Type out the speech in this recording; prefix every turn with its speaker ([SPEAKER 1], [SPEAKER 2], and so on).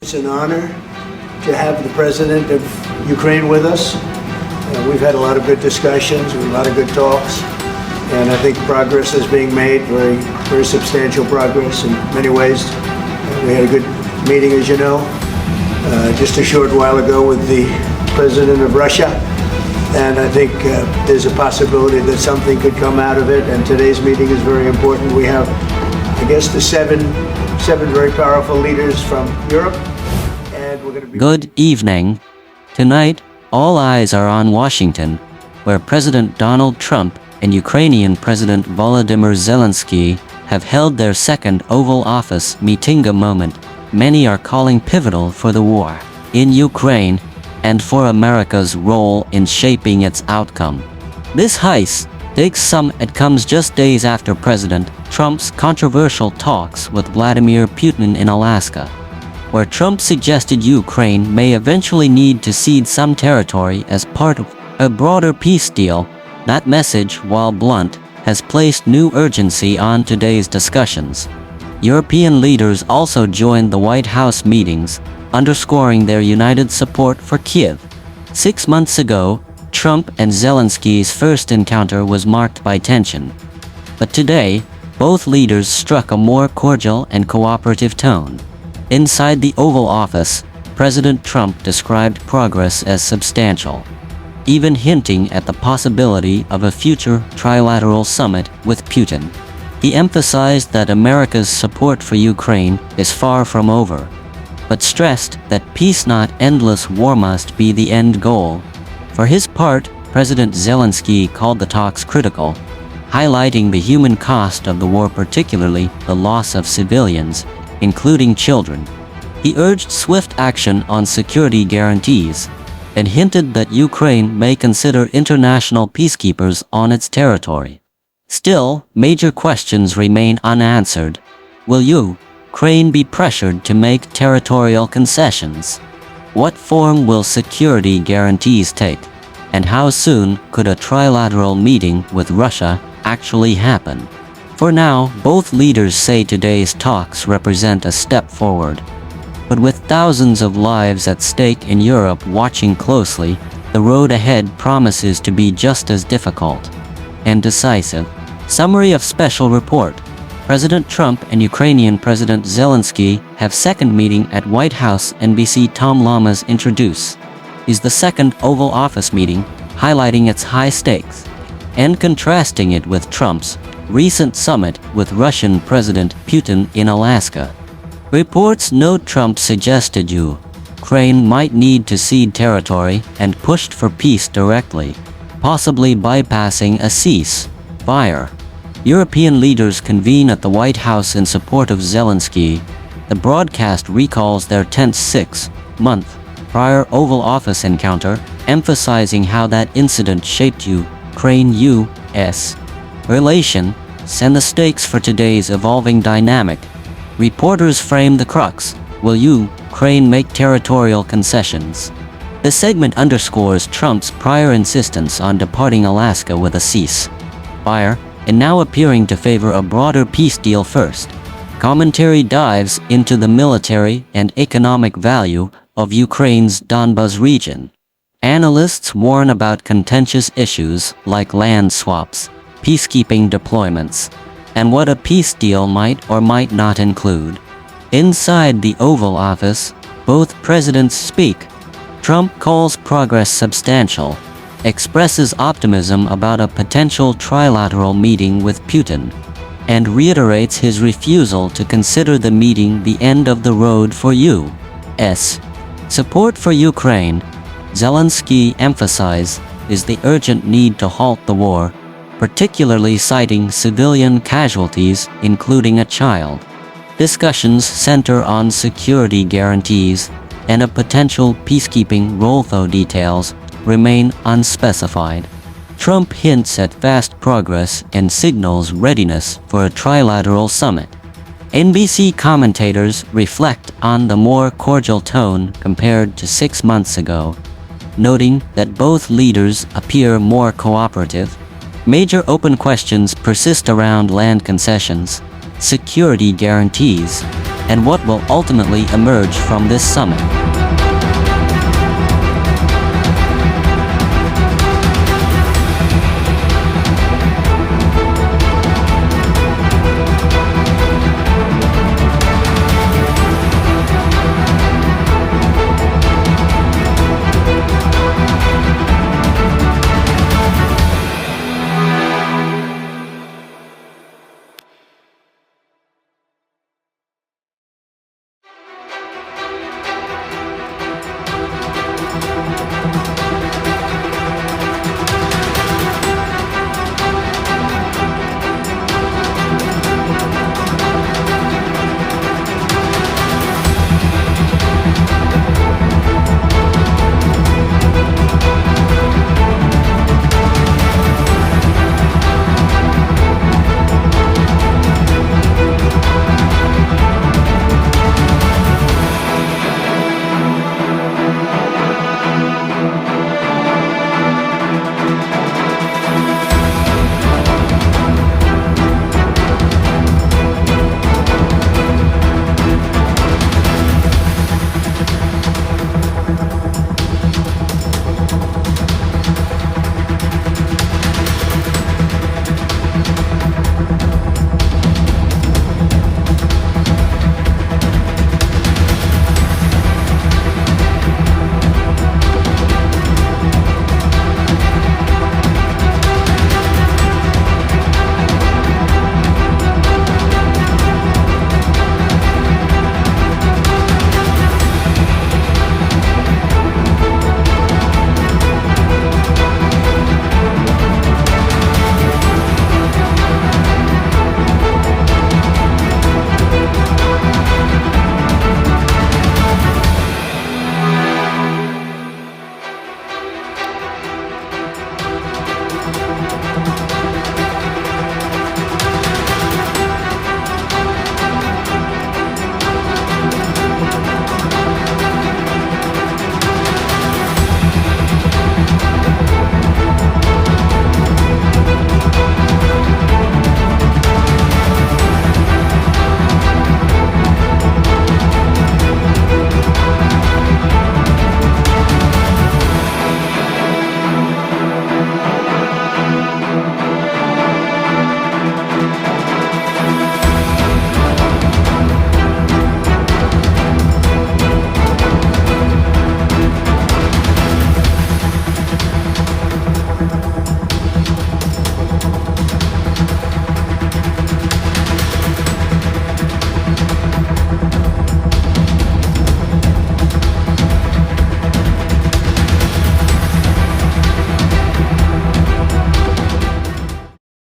[SPEAKER 1] It's an honor to have the president of Ukraine with us. We've had a lot of good discussions, a lot of good talks, and I think progress is being made, very substantial progress in many ways. We had a good meeting, as you know, just a short while ago with the president of Russia, and I think there's a possibility that something could come out of it, and today's meeting is very important. We have, I guess, the seven very powerful leaders from Europe, and we're going to be...
[SPEAKER 2] Good evening. Tonight, all eyes are on Washington, where President Donald Trump and Ukrainian President Volodymyr Zelenskyy have held their second Oval Office meeting, a moment many are calling pivotal for the war in Ukraine and for America's role in shaping its outcome. This high-stakes summit comes just days after President Trump's controversial talks with Vladimir Putin in Alaska, where Trump suggested Ukraine may eventually need to cede some territory as part of a broader peace deal. That message, while blunt, has placed new urgency on today's discussions. European leaders also joined the White House meetings, underscoring their united support for Kyiv. 6 months ago, Trump and Zelenskyy's first encounter was marked by tension. But today, both leaders struck a more cordial and cooperative tone. Inside the Oval Office, President Trump described progress as substantial, even hinting at the possibility of a future trilateral summit with Putin. He emphasized that America's support for Ukraine is far from over, but stressed that peace, not endless war, must be the end goal. For his part, President Zelenskyy called the talks critical, highlighting the human cost of the war, particularly the loss of civilians, including children. He urged swift action on security guarantees and hinted that Ukraine may consider international peacekeepers on its territory. Still, major questions remain unanswered. Will Ukraine be pressured to make territorial concessions? What form will security guarantees take? And how soon could a trilateral meeting with Russia actually happen? For now, both leaders say today's talks represent a step forward. But with thousands of lives at stake in Europe watching closely, the road ahead promises to be just as difficult and decisive. Summary of Special Report. President Trump and Ukrainian President Zelenskyy have second meeting at White House. NBC Tom Lamas introduce is the second Oval Office meeting, highlighting its high stakes and contrasting it with Trump's recent summit with Russian President Putin in Alaska. Reports note Trump suggested Ukraine might need to cede territory and pushed for peace directly, possibly bypassing a ceasefire. European leaders convene at the White House in support of Zelenskyy. The broadcast recalls their tense 6-month prior Oval Office encounter, emphasizing how that incident shaped Ukraine-US relations and the stakes for today's evolving dynamic. Reporters frame the crux: will Ukraine make territorial concessions? The segment underscores Trump's prior insistence on departing Alaska with a ceasefire, and now appearing to favor a broader peace deal first. Commentary dives into the military and economic value of Ukraine's Donbas region. Analysts warn about contentious issues like land swaps, peacekeeping deployments, and what a peace deal might or might not include. Inside the Oval Office, both presidents speak. Trump calls progress substantial, expresses optimism about a potential trilateral meeting with Putin, and reiterates his refusal to consider the meeting the end of the road for U.S. support for Ukraine. Zelenskyy emphasizes the urgent need to halt the war, particularly citing civilian casualties, including a child. Discussions center on security guarantees and a potential peacekeeping role, though details remain unspecified. Trump hints at fast progress and signals readiness for a trilateral summit. NBC commentators reflect on the more cordial tone compared to 6 months ago, noting that both leaders appear more cooperative. Major open questions persist around land concessions, security guarantees, and what will ultimately emerge from this summit.